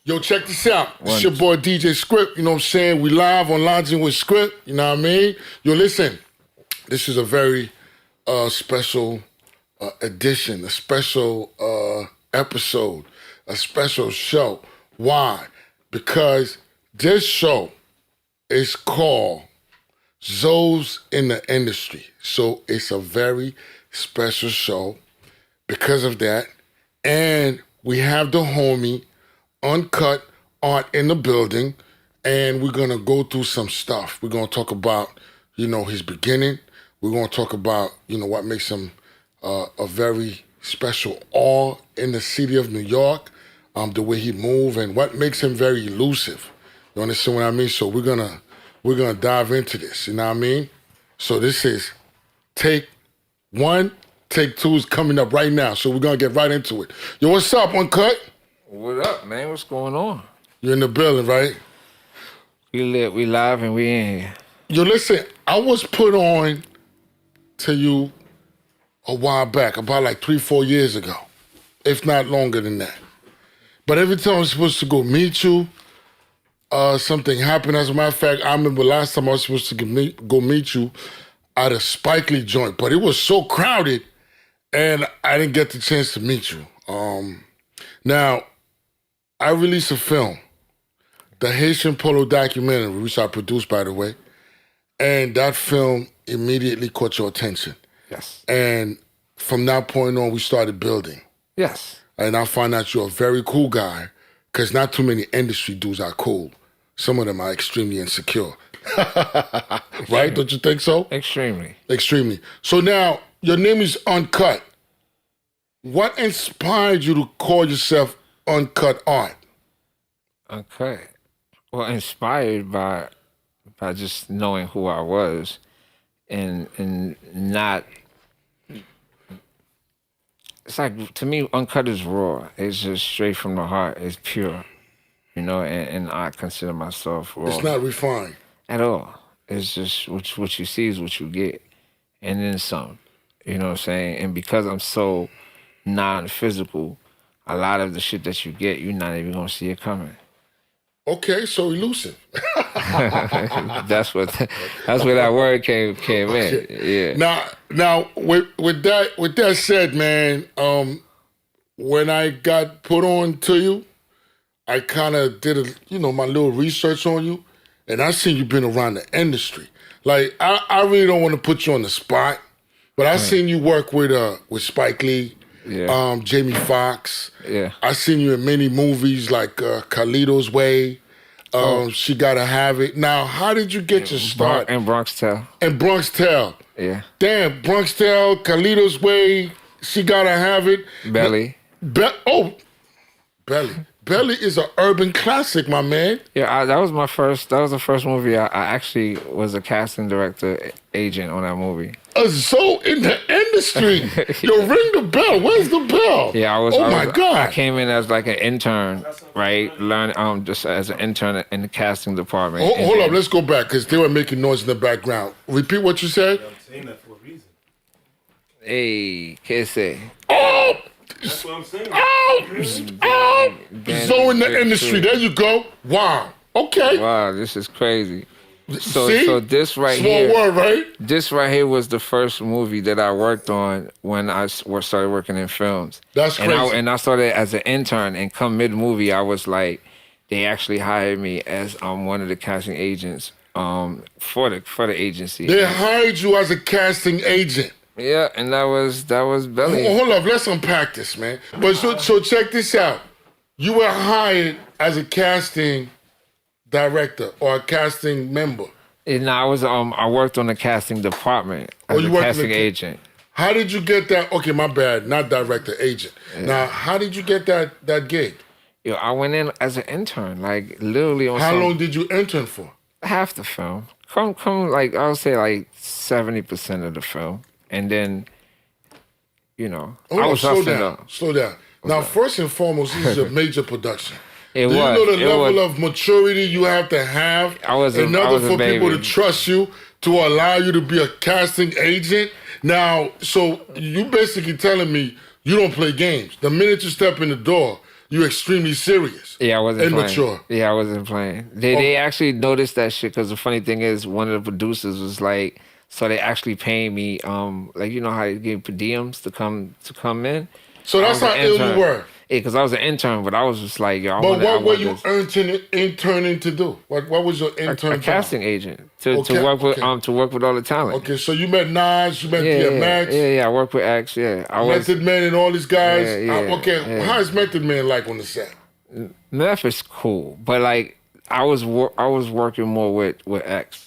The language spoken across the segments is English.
Yo, check this out. It's your boy DJ Scripz, you know what I'm saying? We live on Lodging with Scripz, you know what I mean? Yo, listen, this is a very special edition, a special episode, a special show. Why? Because this show is called Zoes in the Industry. So it's a very special show because of that. And we have the homie Uncut Art in the building, and we're gonna go through some stuff. We're gonna talk about, his beginning. We're gonna talk about, what makes him a very special awe in the city of New York, the way he move, and what makes him very elusive. You understand what I mean? So we're gonna dive into this. You know what I mean? So this is take one. Take two is coming up right now. So we're gonna get right into it. Yo, what's up, Uncut? What up, man? What's going on? You're in the building, right? We lit, we live, and we in here. Yo, listen, I was put on to you a while back, about like 3-4 years ago, if not longer than that. But every time I was supposed to go meet you, something happened. As a matter of fact, I remember last time I was supposed to go meet you at a Spike Lee joint, but it was so crowded, and I didn't get the chance to meet you. Now, I released a film, the Haitian Polo documentary, which I produced, by the way, and that film immediately caught your attention. Yes. And from that point on, we started building. Yes. And I find out you're a very cool guy, because not too many industry dudes are cool. Some of them are extremely insecure. Right? Don't you think so? Extremely. Extremely. So now, your name is Uncut. What inspired you to call yourself Uncut Art? Uncut. Well, inspired by just knowing who I was and not... It's like, to me, Uncut is raw. It's just straight from the heart. It's pure. And I consider myself raw. It's not refined. At all. It's just what you see is what you get. And then some. You know what I'm saying? And because I'm so non-physical, a lot of the shit that you get, you're not even gonna see it coming. Okay, so elusive. That's where that word came in. Yeah. Now with that said, man, when I got put on to you, I kind of did my little research on you, and I seen you been around the industry. Like I really don't want to put you on the spot, but I seen you work with Spike Lee. Yeah. Jamie Foxx. Yeah. I seen you in many movies like Calito's Way. She Gotta Have It. Now, how did you get your start? And Bronx Tale. And Bronx Tale. Yeah. Damn, Bronx Tale, Calito's Way, She Gotta Have It. Belly. Belly. Belly is an urban classic, my man. Yeah, that was the first movie. I actually was a casting director agent on that movie. So in the industry. Yo, ring the bell. Where's the bell? Yeah, my God. I came in as like an intern, right? Learn just as an intern in the casting department. Hold up, let's go back, because they were making noise in the background. Repeat what you said. I'm saying that for a reason. Hey, ¿qué sé? Oh! That's what I'm saying. So in the industry, there you go. Wow. Okay. Wow, this is crazy. See? So this right Small here, word, right? this right here was the first movie that I worked on when I started working in films. That's crazy. And I started as an intern, and come mid-movie, I was like, they actually hired me as one of the casting agents for the agency. They hired you as a casting agent. Yeah, and that was Belly. Hold up, let's unpack this, man. But so check this out. You were hired as a casting director or a casting member. And I was I worked on the casting department as a casting agent. How did you get that? Okay, my bad, not director, agent. Yeah. Now, how did you get that gig? Yo, I went in as an intern, like literally on. How long did you intern for? Half the film. Come like I would say like 70% of the film. And then, Slow down. Now, first and foremost, this is a major production. Do you know the level of maturity you have to have in order for people to trust you, to allow you to be a casting agent? Now, so you basically telling me you don't play games. The minute you step in the door, you extremely serious. Yeah, I wasn't immature. playing. Yeah, I wasn't playing. They actually noticed that shit because the funny thing is, one of the producers was like, so they actually paying me, like you know how they give per diems to come in. So that's how ill you were. Yeah, because I was an intern, but I was just like, yo, But what were you interning to do? What was your intern? A casting agent to work with to work with all the talent. Okay, so you met Nas, you met DMX. Yeah, I worked with X. Yeah, Method Man and all these guys. Yeah. How is Method Man like on the set? Meth is cool, but like I was working more with X.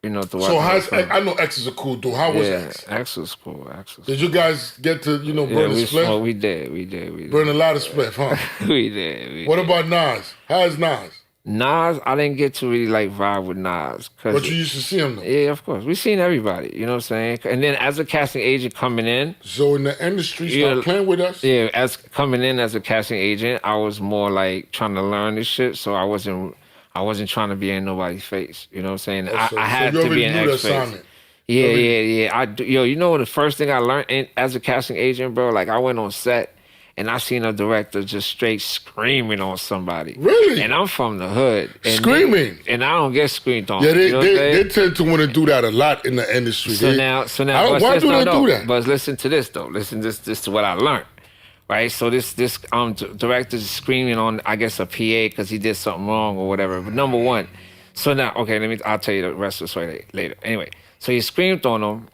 You know, so I know X is a cool dude. How was X? X was cool. Did you guys get to burn a split? We did. Burn a lot of split, huh? we did. What about Nas? How is Nas? Nas, I didn't get to really like vibe with Nas. But you used to see him though. Yeah, of course. We seen everybody. You know what I'm saying? And then as a casting agent coming in, so in the industry, start playing with us. Yeah, as coming in as a casting agent, I was more like trying to learn this shit. So I wasn't trying to be in nobody's face. You know what I'm saying? I had to be in X face. Yeah. You know the first thing I learned as a casting agent, bro? Like I went on set and I seen a director just straight screaming on somebody. Really? And I'm from the hood. Screaming? And I don't get screamed on. Yeah, they tend to want to do that a lot in the industry. So now, why do they do that? But listen to this though. Listen this to what I learned. Right, so this director is screaming on, I guess, a PA because he did something wrong or whatever. But number one, so now, okay, I'll tell you the rest of the story later. Anyway, so he screamed on him,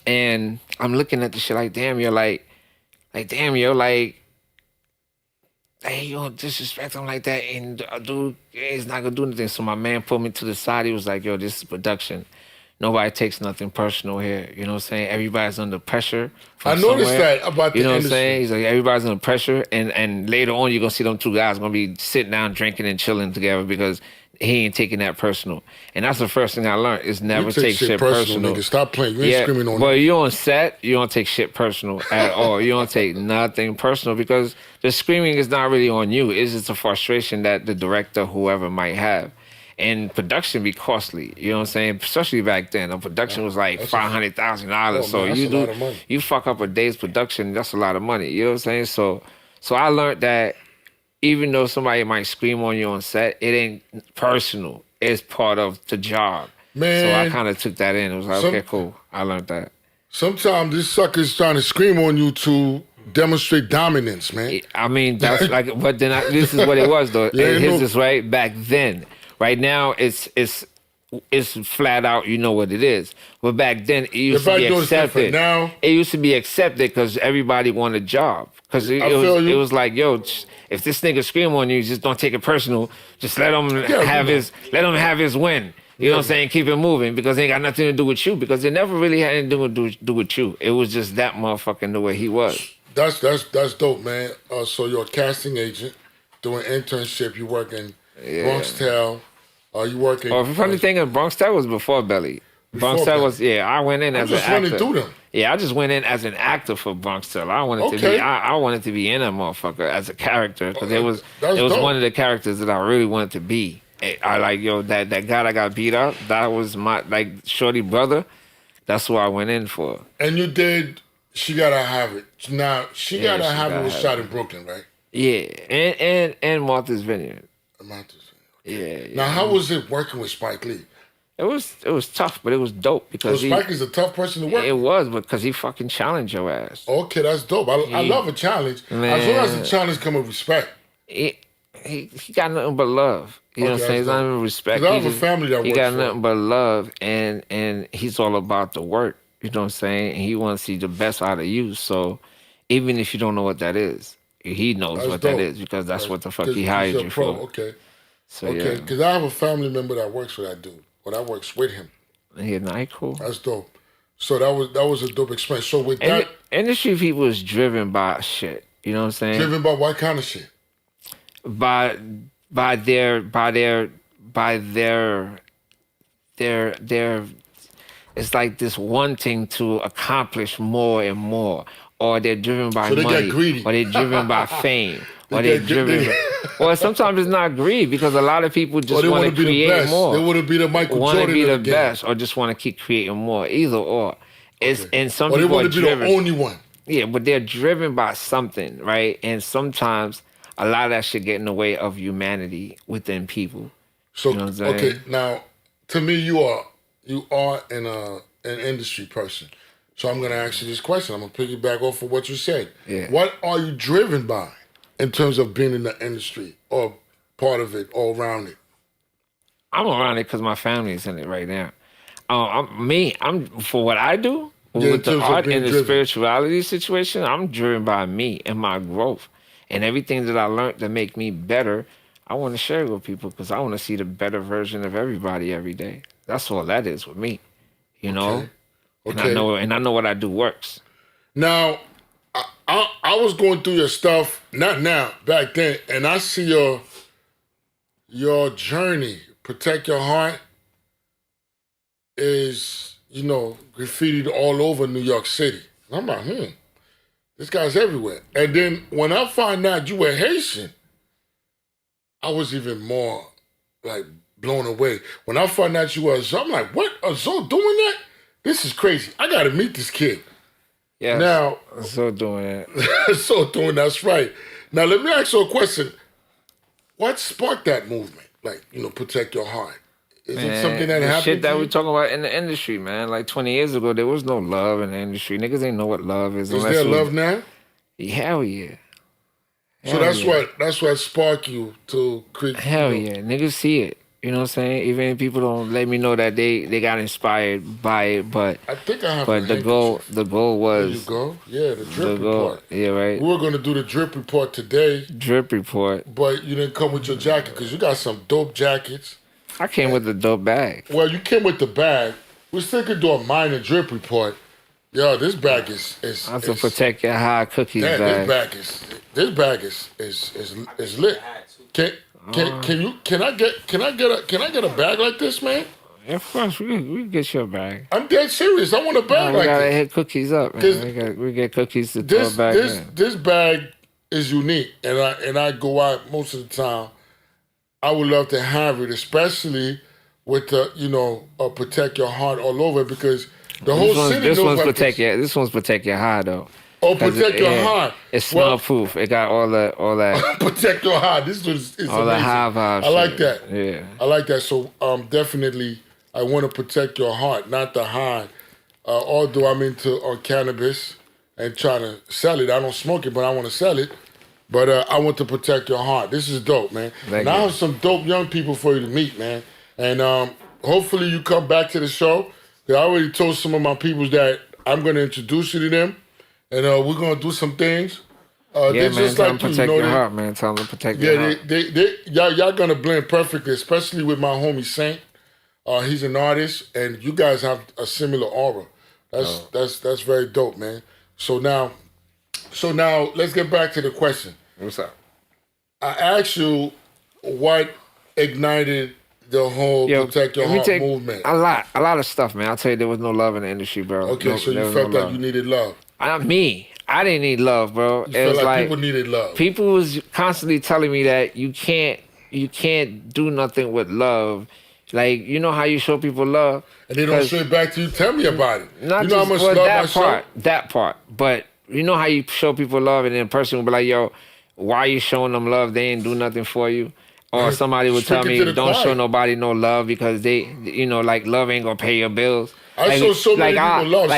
and I'm looking at the shit like, damn, hey, you don't disrespect him like that, and dude, he's not gonna do anything. So my man pulled me to the side. He was like, yo, this is production. Nobody takes nothing personal here. You know what I'm saying? Everybody's under pressure. I noticed that about the industry. You know what I'm saying? He's like, everybody's under pressure. And later on, you're going to see them two guys going to be sitting down, drinking and chilling together because he ain't taking that personal. And that's the first thing I learned is never take shit personal. Nigga. Stop playing. You ain't screaming on But you on set, you don't take shit personal at all. You don't take nothing personal because the screaming is not really on you. It's just a frustration that the director, whoever, might have. And production be costly, you know what I'm saying? Especially back then, the production was like $500,000. So you fuck up a day's production, that's a lot of money. You know what I'm saying? So I learned that even though somebody might scream on you on set, it ain't personal. It's part of the job. Man, so I kind of took that in. It was like, okay, cool. I learned that. Sometimes this sucker's trying to scream on you to demonstrate dominance, man. I mean, that's like, but then this is what it was though. His is right back then. Right now, it's flat out. You know what it is. But back then, it used to be accepted. Now, it used to be accepted because everybody wanted a job. Because it was like, yo, if this nigga scream on you, just don't take it personal. Just let him have his win. You know what I'm saying? Keep it moving because it ain't got nothing to do with you. Because it never really had anything to do with you. It was just that motherfucking the way he was. That's dope, man. So you're a casting agent doing internship. You work in Bronx Tale. You working? Oh, the funny thing is, Bronx Tale was before Belly. Bronx Tale was, I went in as an actor. Running through them. Yeah, I just went in as an actor for Bronx Tale. I wanted to be in a motherfucker as a character because it was one of the characters that I really wanted to be. I like, that guy that got beat up, that was my, like, shorty brother. That's what I went in for. And you did She Gotta Have It. Now, She Gotta Have It was shot in Brooklyn, right? Yeah, and Martha's Vineyard. Yeah. Now, how was it working with Spike Lee? It was tough, but it was dope because Spike is a tough person to work with. It was because he fucking challenged your ass. Okay, that's dope. I love a challenge. Man, as long as the challenge come with respect. He got nothing but love. You know what I'm saying? He's not even respect. I have a family that works. He got nothing but love, and he's all about the work. You know what I'm saying? And he wants to see the best out of you. So even if you don't know what that is, he knows what that is because that's what the fuck he hired you for. Okay. So, okay, because I have a family member that works for that dude. Well, that works with him. Yeah, nah, cool. That's dope. So that was a dope experience. So with that, industry people is driven by shit. You know what I'm saying? Driven by what kind of shit? By their it's like this wanting to accomplish more and more, or they're driven by money, get greedy. or they're driven by fame. Well, sometimes it's not greed because a lot of people just want to create more. They want to be the Michael Jordan. Want to be the best, or just want to keep creating more. Either or. And some people they want are to be driven. the only one. Yeah, but they're driven by something, right? And sometimes a lot of that shit get in the way of humanity within people. So You know what I'm saying? okay, now to me, you are an industry person. So I'm gonna ask you this question. I'm gonna piggyback off of what you said. Yeah. What are you driven by in terms of being in the industry or part of it or around it? I'm around it because my family's in it right now. I'm for what I do Yeah, in with the terms of art being and the driven. spirituality situation. I'm driven by me and my growth and everything that I learned to make me better. I want to share it with people because I want to see the better version of everybody every day. That's all that is with me, you know. Okay. And I know what I do works. Now, I was going through your stuff, not now, back then, and I see your journey. Protect Your Heart is, graffitied all over New York City. And I'm like, this guy's everywhere. And then when I found out you were Haitian, I was even more like blown away. When I found out you were a Zoe, I'm like, what? A Zoe doing that? This is crazy. I got to meet this kid. Yeah. Now, So doing it. so doing that's right. Now let me ask you a question. What sparked that movement? Like, Protect Your Heart. Is it something that the happened? shit that to we you? talking about in the industry, man. Like 20 years ago, there was no love in the industry. Niggas ain't know what love is. Is there love now? Hell yeah. So that's what sparked you to create. Hell yeah. Niggas see it. You know what I'm saying? Even if people don't let me know that they got inspired by it, but I think I have. but the goal was. There you go. Yeah, the drip report. Yeah, right. We were going to do the drip report today. Drip report. But you didn't come with your jacket because you got some dope jackets. I came with a dope bag. Well, you came with the bag. We still could do a minor drip report. Yo, this bag is That's a Protect Your Heart cookies damn, bag. this bag is lit. Can I get a bag like this, man? Yeah, of course, we can get you a bag. I'm dead serious. I want a bag We like gotta this. hit cookies up, man. We get cookies to throw back in. This bag is unique, and I go out most of the time. I would love to have it, especially with the Protect Your Heart all over it, because the whole city knows about this. This one's Protect Your Heart though. Oh, Protect Your Heart. It's smell proof. It got all that. Protect Your Heart. This is all amazing. the high vibes. I like that. Yeah. I like that. So definitely, I want to protect your heart, not the high. Although I'm into cannabis and trying to sell it. I don't smoke it, but I want to sell it. But I want to protect your heart. This is dope, man. Thank I you. have some dope young people for you to meet, man. And hopefully you come back to the show. I already told some of my people that I'm going to introduce you to them. And we're going to do some things. Yeah, they're man. just Tell like them you, protect your heart, man. Tell them to protect your heart. Y'all going to blend perfectly, especially with my homie Saint. He's an artist, and you guys have a similar aura. That's very dope, man. So now let's get back to the question. What's up? I asked you what ignited the whole Protect Your Heart movement. A lot of stuff, man. I'll tell you, there was no love in the industry, bro. Okay, so you felt that you needed love. I didn't need love, bro. You felt like people needed love. People was constantly telling me that you can't do nothing with love. Like, you know how you show people love? And they don't show it back to you. Tell me about it. Not you know just, how much well, love that I show? part. That part. But you know how you show people love and then a person will be like, yo, why are you showing them love? They ain't do nothing for you. Or somebody would tell me, don't show nobody no love because they, like love ain't gonna pay your bills. I show so many people love.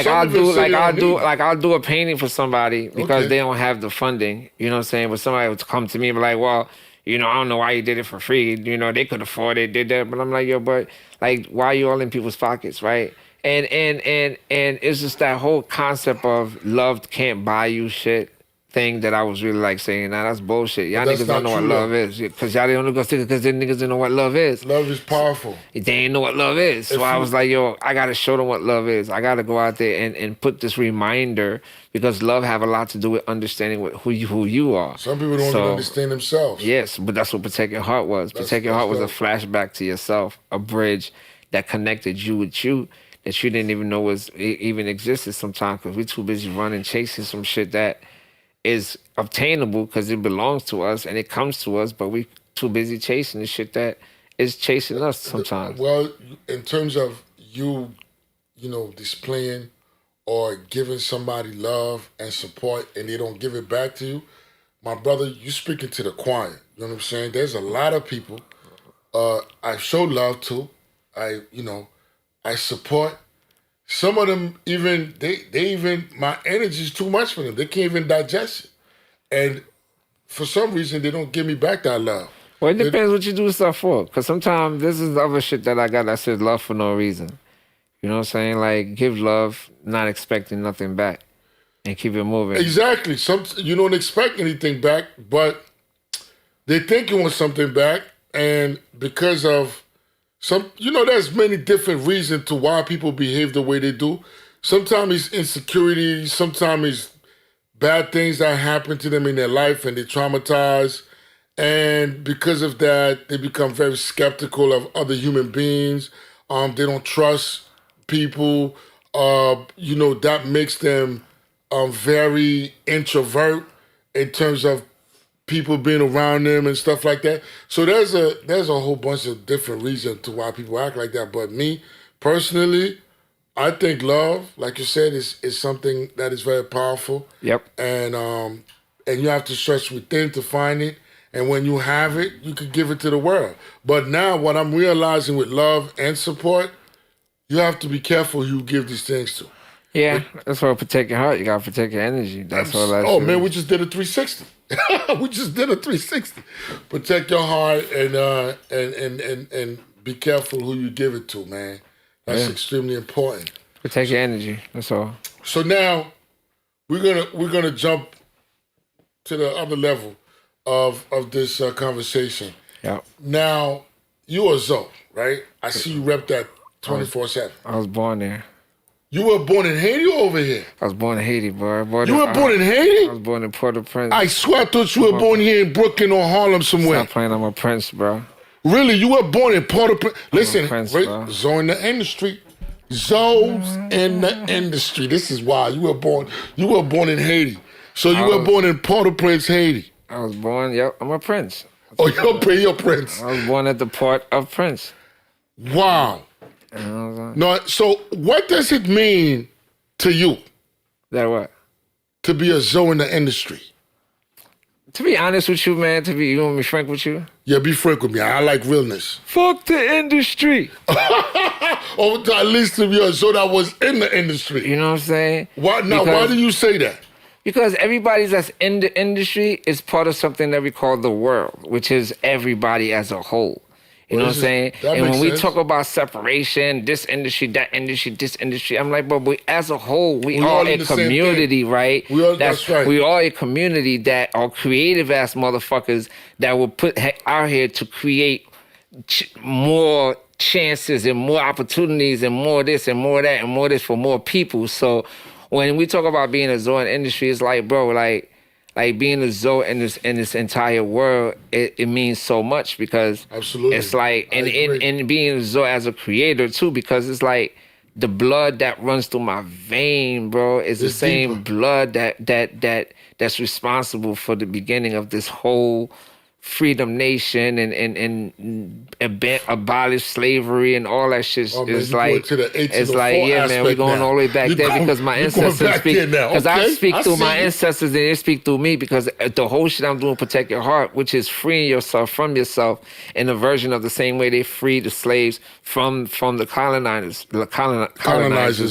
I'll do a painting for somebody because they don't have the funding. You know what I'm saying? But somebody would come to me and be like, well, I don't know why you did it for free. They could afford it, did that. But I'm like, yo, but like, why are you all in people's pockets, right? And it's just that whole concept of love can't buy you shit thing that I was really like saying, nah, that's bullshit. Y'all niggas don't know what love is. Because y'all only go stick it because them niggas don't know what love is. Love is powerful. They ain't know what love is. So I was like, yo, I got to show them what love is. I got to go out there and put this reminder because love have a lot to do with understanding who you are. Some people don't even understand themselves. Yes, but that's what Protect Your Heart was. Protect Your Heart was a flashback to yourself, a bridge that connected you with you that you didn't even know was even existed sometimes because we're too busy running, chasing some shit that is obtainable because it belongs to us and it comes to us, but we too busy chasing the shit that is chasing us sometimes. Well, in terms of you displaying or giving somebody love and support and they don't give it back to you, my brother, you speaking to the choir. You know what I'm saying? There's a lot of people I show love to. I support. Some of them even, my energy's too much for them. They can't even digest it. And for some reason, they don't give me back that love. Well, it depends what you do stuff for. Because sometimes this is the other shit that I got that says love for no reason. You know what I'm saying? Like, give love, not expecting nothing back. And keep it moving. Exactly. You don't expect anything back, but they think you want something back. And because of there's many different reasons to why people behave the way they do. Sometimes it's insecurity. Sometimes it's bad things that happen to them in their life and they're traumatized. And because of that, they become very skeptical of other human beings. They don't trust people. That makes them very introvert in terms of people being around them and stuff like that. So there's a whole bunch of different reasons to why people act like that. But me, personally, I think love, like you said, is something that is very powerful. Yep. And you have to search within to find it. And when you have it, you can give it to the world. But now what I'm realizing with love and support, you have to be careful who you give these things to. Yeah, that's why protect your heart. You gotta protect your energy. That's all that's. Oh man, we just did a 360. We just did a 360. Protect your heart and be careful who you give it to, man. That's extremely important. Protect your energy. That's all. So now we're gonna jump to the other level of this conversation. Yeah. Now you are Zoe, right? I see you rep that 24/7. I was born there. You were born in Haiti or over here? I was born in Haiti, bro. You were born in Haiti? I was born in Port-au-Prince. I swear I thought you were born here in Brooklyn or Harlem somewhere. Stop playing, I'm a prince, bro. Really? You were born in Port-au-Prince? Listen, prince, Zoe in the industry. Zoes in the industry. This is why you were born in Haiti. So you were born in Port-au-Prince, Haiti. I was born, I'm a prince. Oh, you're a prince. I was born at the Port of Prince. Wow. No, so what does it mean to you? That what? To be a Zoe in the industry. To be honest with you, man, you want me frank with you? Yeah, be frank with me. I like realness. Fuck the industry. Or at least to be a Zoe that was in the industry. You know what I'm saying? Why do you say that? Because everybody that's in the industry is part of something that we call the world, which is everybody as a whole. You know what I'm saying? And when we talk about separation, this industry, that industry, this industry, I'm like, bro, as a whole, we all a community, right? That's right. We are a community that are creative ass motherfuckers that will put out here to create more chances and more opportunities and more this and more that and more this for more people. So when we talk about being a Zoe in the industry, it's like, bro, like being a Zoe in this entire world, it means so much because absolutely, it's like and being a Zoe as a creator too, because it's like the blood that runs through my vein, bro, is the same blood that's responsible for the beginning of this whole Freedom Nation and abolish slavery and all that shit. It's like, yeah, man, we're going all the way back there because my ancestors speak. Because I speak through my ancestors and they speak through me, because the whole shit I'm doing, Protect Your Heart, which is freeing yourself from yourself in a version of the same way they freed the slaves from the colonizers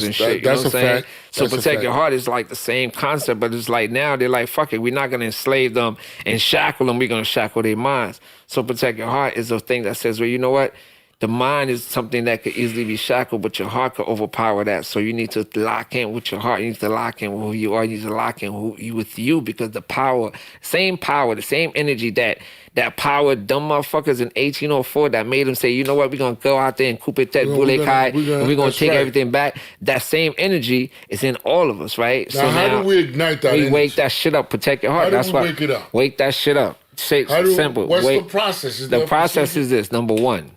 and shit. That's a fact. So Protect Your Heart is like the same concept, but it's like now they're like, fuck it, we're not going to enslave them and shackle them. We're going to shackle their minds. So Protect Your Heart is a thing that says, well, you know what? The mind is something that could easily be shackled, but your heart could overpower that. So you need to lock in with your heart. You need to lock in with who you are. You need to lock in with you, because the same power, the same energy that powered dumb motherfuckers in 1804 that made them say, you know what, we're going to go out there and coup etat boule kai, and we're going to take everything back. That same energy is in all of us, right? Now, so how do we ignite that energy? Wake that shit up. Protect your heart. How do we wake it up? Wake that shit up. Simple. What's the process? The process is this. Number one,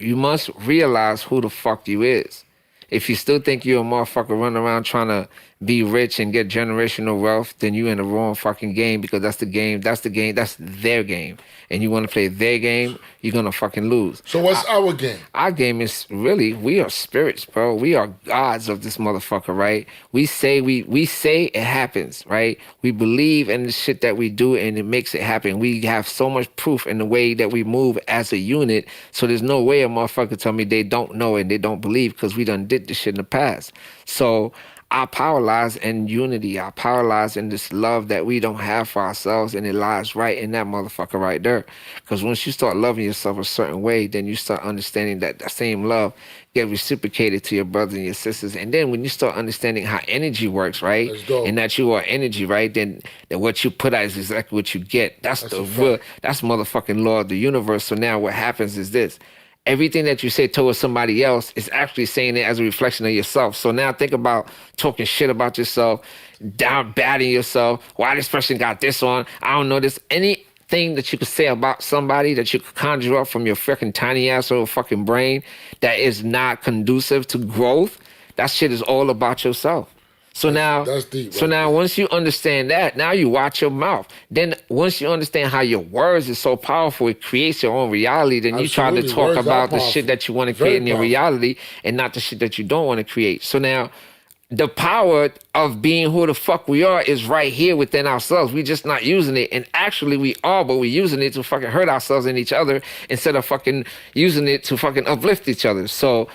you must realize who the fuck you is. If you still think you're a motherfucker running around trying to be rich and get generational wealth, then you in the wrong fucking game, because that's the game. That's their game. And you want to play their game, you're going to fucking lose. So what's our game? Our game is really, we are spirits, bro. We are gods of this motherfucker, right? We say it happens, right? We believe in the shit that we do, and it makes it happen. We have so much proof in the way that we move as a unit, so there's no way a motherfucker tell me they don't know and they don't believe, because we done did this shit in the past. So our power lies in unity. Our power lies in this love that we don't have for ourselves, and it lies right in that motherfucker right there. Because once you start loving yourself a certain way, then you start understanding that the same love get reciprocated to your brothers and your sisters. And then when you start understanding how energy works, right, and that you are energy, right, then what you put out is exactly what you get. That's the real, that's motherfucking law of the universe. So now what happens is this. Everything that you say towards somebody else is actually saying it as a reflection of yourself. So now think about talking shit about yourself, down batting yourself. Why this person got this on? I don't know this. Anything that you could say about somebody that you could conjure up from your freaking tiny ass little fucking brain that is not conducive to growth, that shit is all about yourself. So now, that's deep, so now once you understand that, now you watch your mouth. Then once you understand how your words is so powerful, it creates your own reality. Then you try to talk about the shit that you want to create in your reality and not the shit that you don't want to create. So now the power of being who the fuck we are is right here within ourselves. We just not using it. And actually we are, but we're using it to fucking hurt ourselves and each other instead of fucking using it to fucking uplift each other. So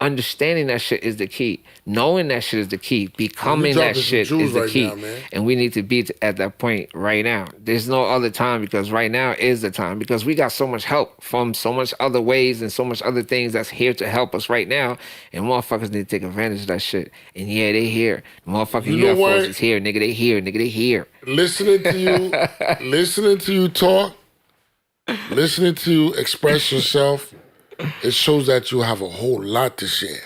understanding that shit is the key. Knowing that shit is the key. Becoming that shit is the key. And we need to be at that point right now. There's no other time, because right now is the time. Because we got so much help from so much other ways and so much other things that's here to help us right now. And motherfuckers need to take advantage of that shit. And yeah, they here. Motherfucking UFOs is here. Nigga, they here. Nigga, they here. Listening to you talk, listening to you express yourself, it shows that you have a whole lot to share.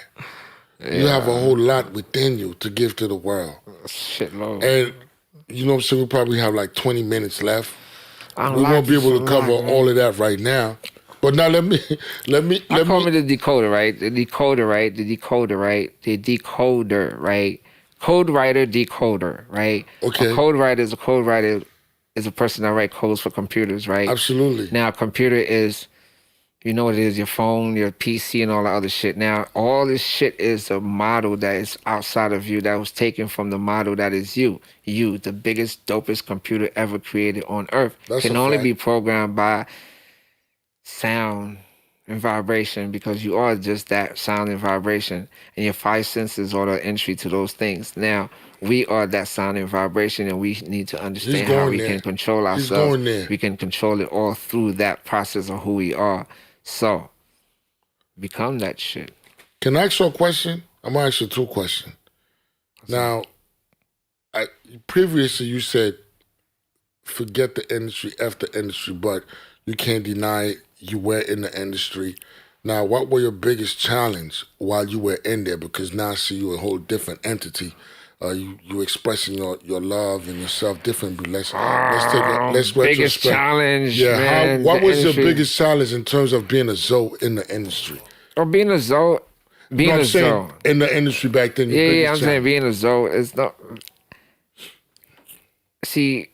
Yeah. You have a whole lot within you to give to the world. Shitload. And you know what I'm saying? We probably have like 20 minutes left. We won't be able to cover all of that right now. But now let me. I call me the decoder, right? The decoder, right? The decoder, right? The decoder, right? Code writer, decoder, right? Okay. A code writer is a person that writes codes for computers, right? Absolutely. Now, a computer is, you know what it is, your phone, your PC, and all that other shit. Now, all this shit is a model that is outside of you, that was taken from the model that is you. You, the biggest, dopest computer ever created on Earth, can only be programmed by sound and vibration, because you are just that sound and vibration. And your five senses are the entry to those things. Now, we are that sound and vibration, and we need to understand how we can control ourselves. We can control it all through that process of who we are. So, become that shit. Can I ask you a question? I'm going to ask you two questions. Now, previously you said, forget the industry, F the industry, but you can't deny you were in the industry. Now, what were your biggest challenge while you were in there? Because now I see you a whole different entity. You expressing your love and yourself differently. Let's biggest challenge. Yeah, man, what was your biggest challenge in terms of being a Zoe in the industry? Or being a Zoe, Zoe in the industry back then. Yeah, I'm saying being a Zoe is not. See,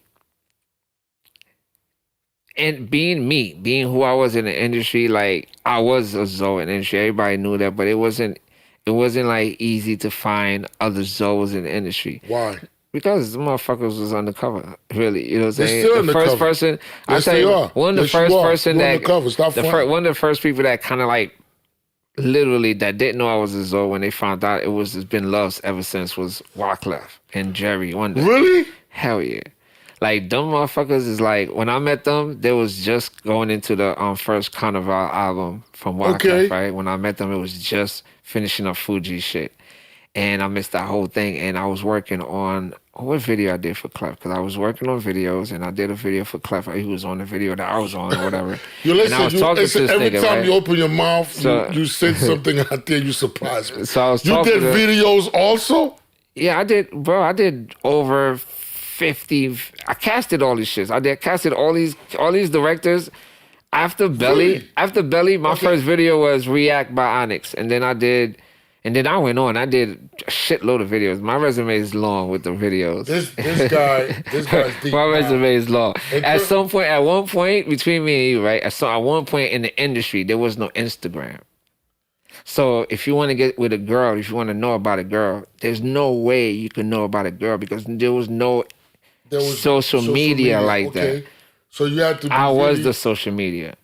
and being who I was in the industry, like I was a Zoe in the industry. Everybody knew that, but it wasn't like easy to find other Zoes in the industry. Why? Because the motherfuckers was undercover, really. You know what I'm saying? Still the first person, I tell you, one of the first person that, one of the first people that kind of like, literally that didn't know I was a Zoe when they found out it's been lost ever since was Wyclef and Jerry Wonder. Really? Hell yeah. Like, them motherfuckers is like, when I met them, they was just going into the first Carnival album from Wyclef, right? When I met them, it was just finishing up Fuji shit. And I missed that whole thing. And I was working on, what video I did for Clef? Because I was working on videos, and I did a video for Clef. He was on the video that I was on or whatever. And I was talking to this every nigga, time you open your mouth, you said something out there, you surprised me. So I was you did videos also? Yeah, I did, bro. I did over 50. I casted all these shits. I casted all these directors. After Belly, my first video was React by Onyx, and then I did And then I went on. I did a shitload of videos. My resume is long with the videos. This guy's deep. My resume is long. At one point, between me and you, right? At one point in the industry, there was no Instagram. So if you want to get with a girl, if you want to know about a girl, there's no way you can know about a girl because there was no social media like that. So you had to be I was the social media.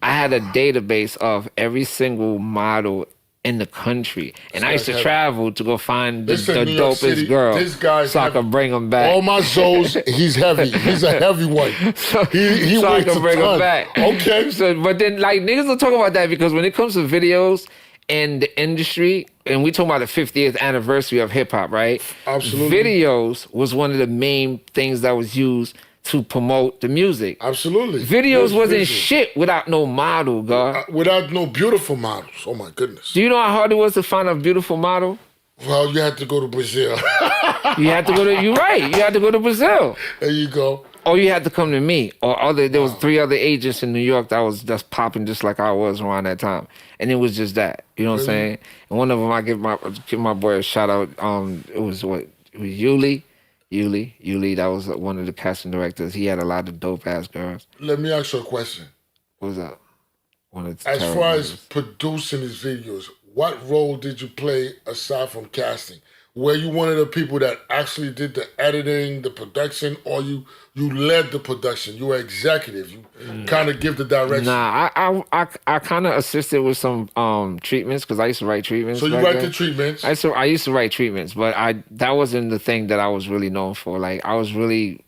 I had a database of every single model in the country. And I used to travel to go find the dopest girl so I could bring them back. All my Zoes, he's heavy. He's a heavyweight. So he I weighs can a bring ton. them back. Okay. But then, like, niggas will talk about that because when it comes to videos and the industry, and we talking about the 50th anniversary of hip-hop, right? Absolutely. Videos was one of the main things that was used to promote the music. Absolutely. Videos wasn't shit without no model, God. Without no beautiful models. Oh, my goodness. Do you know how hard it was to find a beautiful model? Well, you had to go to Brazil. You had to go to, you're right. You had to go to Brazil. There you go. Or you had to come to me. Or there was 3 other agents in New York that was just popping just like I was around that time. And it was just that. You know what I'm saying? And one of them, I give my boy a shout out. It was Yuli. Yuli, that was one of the casting directors. He had a lot of dope ass girls. Let me ask you a question. What's up? As far as producing these videos, what role did you play aside from casting? Were you one of the people that actually did the editing, the production, or you led the production? You were executive. You kind of give the direction. Nah, I kind of assisted with some treatments because I used to write treatments. So you write the treatments? I used to write treatments, but that wasn't the thing that I was really known for. Like, I was really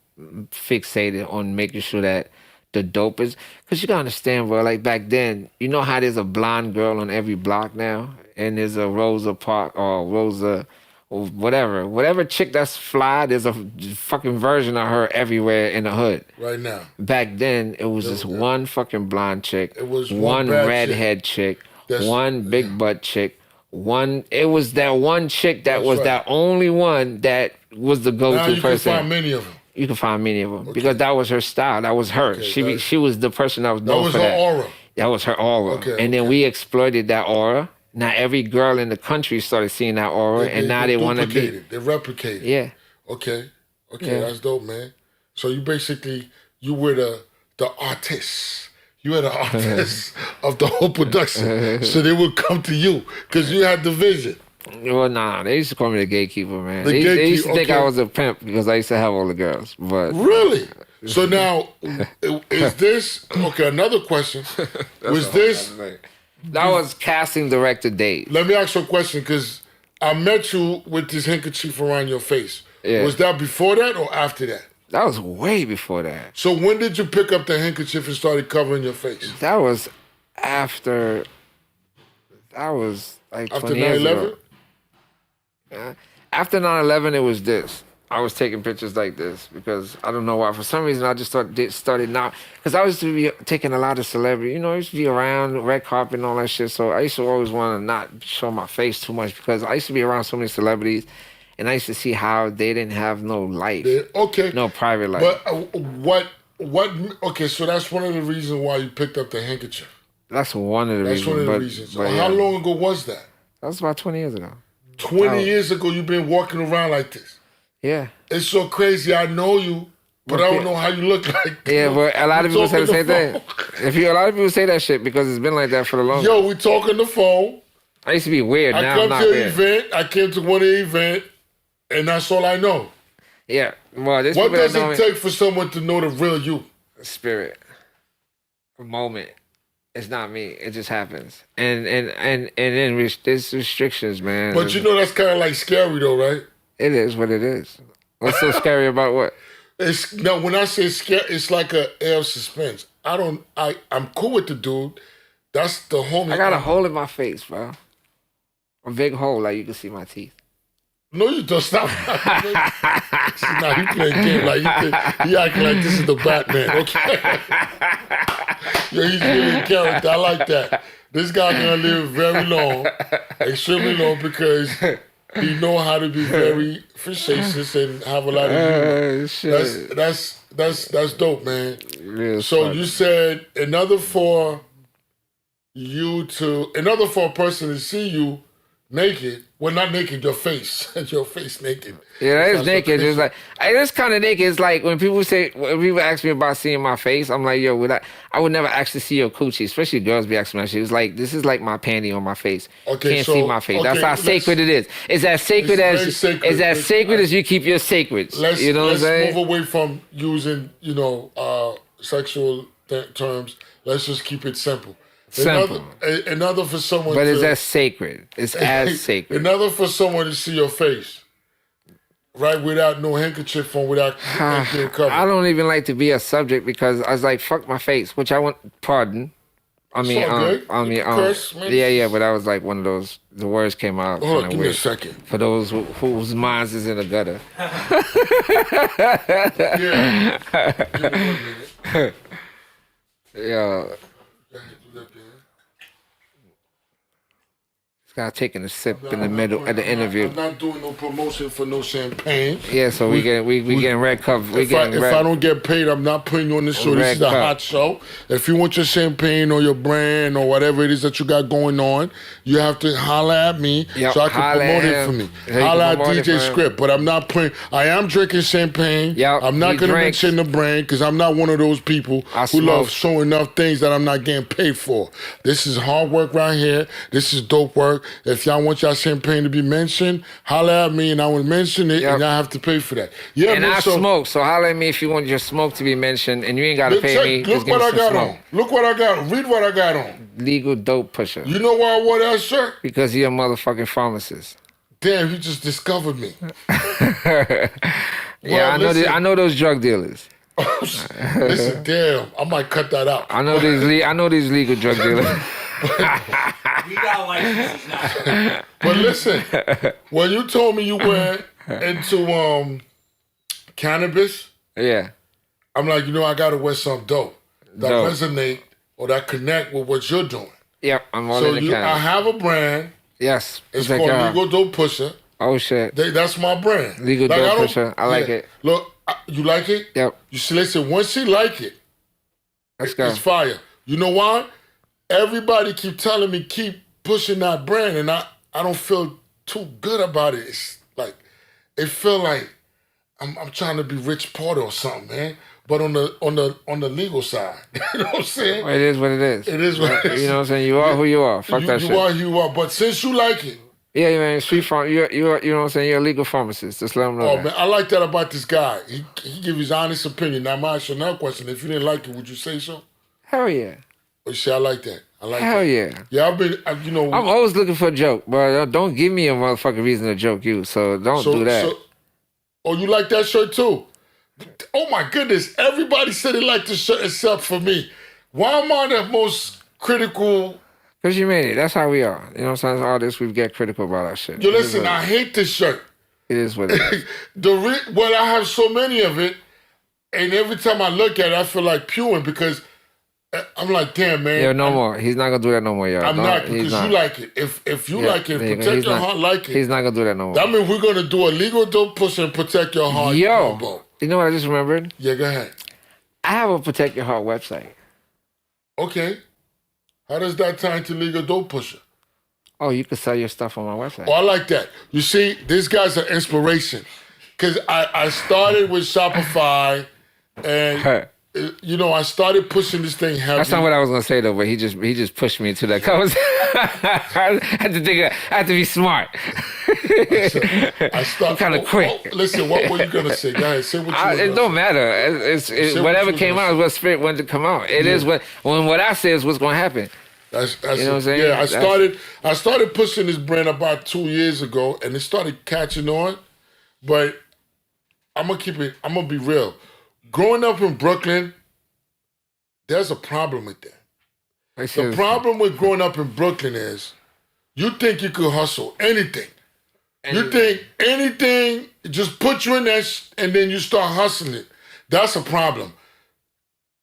fixated on making sure that the dope is, because you gotta understand, bro, like back then, you know how there's a blonde girl on every block now, and there's a Rosa Park or Rosa, or whatever chick that's fly, there's a fucking version of her everywhere in the hood. Right now. Back then, it was just one fucking blonde chick, it was one redhead chick, one big butt chick, it was that one chick that was that only one that was the go-to person. Now you can find many of them. You can find many of them because that was her style. That was her. Okay, she was the person that was known for that. That was her aura. That was her aura. Okay, and then we exploited that aura. Now every girl in the country started seeing that aura, and now they want to be. They replicated. Yeah. Okay, that's dope, man. So you were the artist. You were the artist of the whole production. So they would come to you because you had the vision. Well, nah, they used to call me the gatekeeper, man. They used to think I was a pimp because I used to have all the girls. But really? So now, is this okay? Another question. Was this? That was casting director Dave. Let me ask you a question because I met you with this handkerchief around your face. Yeah. Was that before that or after that? That was way before that. So when did you pick up the handkerchief and started covering your face? That was after. That was like after 20 years 9/11? ago. After 9/11, it was this. I was taking pictures like this because I don't know why. For some reason, I just started now. Because I used to be taking a lot of celebrity. You know, I used to be around red carpet and all that shit. So I used to always want to not show my face too much because I used to be around so many celebrities. And I used to see how they didn't have no life. No private life. But okay, so that's one of the reasons why you picked up the handkerchief. That's one of the reasons. That's one of the reasons. But how long ago was that? That was about 20 years ago. 20 years ago, you've been walking around like this. Yeah. It's so crazy. I know you, but I don't know how you look like. Yeah, but a lot of people say the same thing. A lot of people say that shit because it's been like that for the longest. Yo, we talk on the phone. I used to be weird. Now I'm not weird. I came to one event, and that's all I know. Yeah. Well, what does it take for someone to know the real you? Spirit. A moment. It's not me. It just happens. And then there's restrictions, man. But you know that's kind of like scary though, right? It is what it is. What's so scary about what? Now when I say scary, it's like a air of suspense. I'm cool with the dude. That's the homie. I got a hole in my face, bro. A big hole, like you can see my teeth. No, you don't stop. See, now he playing game like he acting like this is the Batman. Okay. Yeah, he's really in character. I like that. This guy gonna live very long, extremely long, because he know how to be very facetious and have a lot of humor. That's dope, man. So funny. You said in order for a person to see you, naked. Well, not naked, your face. Your face naked. Yeah, that is That's naked. what It's like it's kind of naked. It's like when people ask me about seeing my face, I'm like, yo, I would never actually see your coochie. Especially girls be asking me that shit. It's like this is like my panty on my face. Okay, Can't so, see my face. okay, That's how sacred it is. It's as sacred as you keep your sacreds. You know what I'm saying? Let's move away from using sexual terms. Let's just keep it simple. Simple. Another for someone. But it's as sacred. It's as sacred. Another for someone to see your face. Right, without no handkerchief on, without being covered. I don't even like to be a subject because I was like, fuck my face, which I want, pardon. Curse, man. Yeah, but I was like one of those, the words came out. Hold on, give me a second. For those whose minds is in the gutter. Yeah. Give me 1 minute. Yeah. Guy taking a sip in the middle of the interview. I'm not doing no promotion for no champagne. Yeah, so we getting red cup. If I don't get paid, I'm not putting you on this show. This is a hot show. If you want your champagne or your brand or whatever it is that you got going on, you have to holler at me so I can promote it for me. Holler at DJ Scripz, but I'm not putting. I am drinking champagne. I'm not going to mention the brand because I'm not one of those people who love showing off things that I'm not getting paid for. This is hard work right here. This is dope work. If y'all want y'all champagne to be mentioned, holler at me and I will mention it and y'all have to pay for that. Yeah, and I smoke, so holler at me if you want your smoke to be mentioned and you ain't got to pay me. Look what I got on. Look what I got on. Read what I got on. Legal dope pusher. You know why I wore that shirt? Because you're a motherfucking pharmacist. Damn, you just discovered me. Yeah, I know those drug dealers. Listen, damn, I might cut that out. I know these legal drug dealers. We got licenses now. But listen, when you told me you went into cannabis, yeah, I'm like, I gotta wear something dope that resonate or that connect with what you're doing. Yep, I'm all in the cannabis. I have a brand. Yes, it's called Legal Dope Pusher. Oh shit, that's my brand. Legal Dope Pusher. I like it. Look, you like it? Yep. You see, listen. Once you like it, it's fire. You know why? Everybody keep telling me keep pushing that brand, and I don't feel too good about it. It's like it feel like I'm trying to be Rich Porter or something, man. But on the legal side, you know what I'm saying? It is what it is. It is what it is. You know what I'm saying? You are who you are. Fuck that shit. You are who you are. But since you like it, yeah, man, street farm. You know what I'm saying? You're a legal pharmacist. Just let them know. Man, I like that about this guy. He give his honest opinion. Now, my another question: if you didn't like it, would you say so? Hell yeah. You see, I like that. Hell yeah. Yeah, I'm always looking for a joke, but don't give me a motherfucking reason to joke you. So don't do that. You like that shirt too? Oh my goodness! Everybody said they liked the shirt except for me. Why am I the most critical? Because you made it. That's how we are. You know, sometimes all this, we get critical about our shit. Yo, listen, I hate this shirt. It is what it is. I have so many of it, and every time I look at it, I feel like puing because I'm like, damn, man. Yeah, no more. He's not going to do that no more, y'all. I'm not, because you like it. If you like it, Protect Your Heart like it. He's not going to do that no more. That means we're going to do a legal dope push and Protect Your Heart. Yo, you know what I just remembered? Yeah, go ahead. I have a Protect Your Heart website. Okay. How does that tie into legal dope pusher? Oh, you can sell your stuff on my website. Oh, I like that. You see, this guy's an inspiration. Because I started with Shopify and... I started pushing this thing heavy. That's not what I was gonna say though, but he just pushed me into that conversation. I had to be smart. I started kind of quick. Listen, what were you gonna say? Go ahead, say what you were It don't matter. It's whatever came out is what spirit wanted to come out. It is what I say is what's gonna happen. That's you know what I'm saying? Yeah, I started pushing this brand about 2 years ago, and it started catching on. But I'm gonna be real. Growing up in Brooklyn, there's a problem with that. The problem with growing up in Brooklyn is you think you could hustle anything. You think anything, just put you in there and then you start hustling it. That's a problem.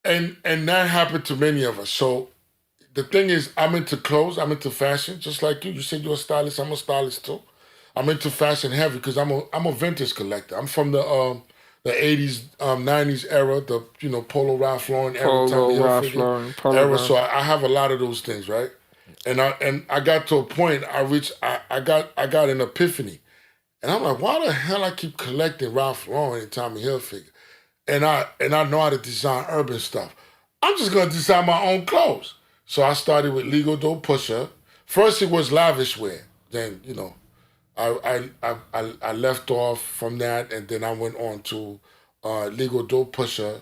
And that happened to many of us. So the thing is, I'm into clothes, I'm into fashion, just like you. You said you're a stylist, I'm a stylist too. I'm into fashion heavy because I'm a vintage collector. I'm from the 80s, 90s era, the Polo Ralph Lauren era. Polo Ralph Lauren. Era. So I have a lot of those things, right? And I got to a point. I got an epiphany, and I'm like, why the hell I keep collecting Ralph Lauren and Tommy Hilfiger, and I know how to design urban stuff. I'm just gonna design my own clothes. So I started with Legal Dough Pusher. First it was lavish wear. Then I left off from that, and then I went on to Legal Dough Pusher.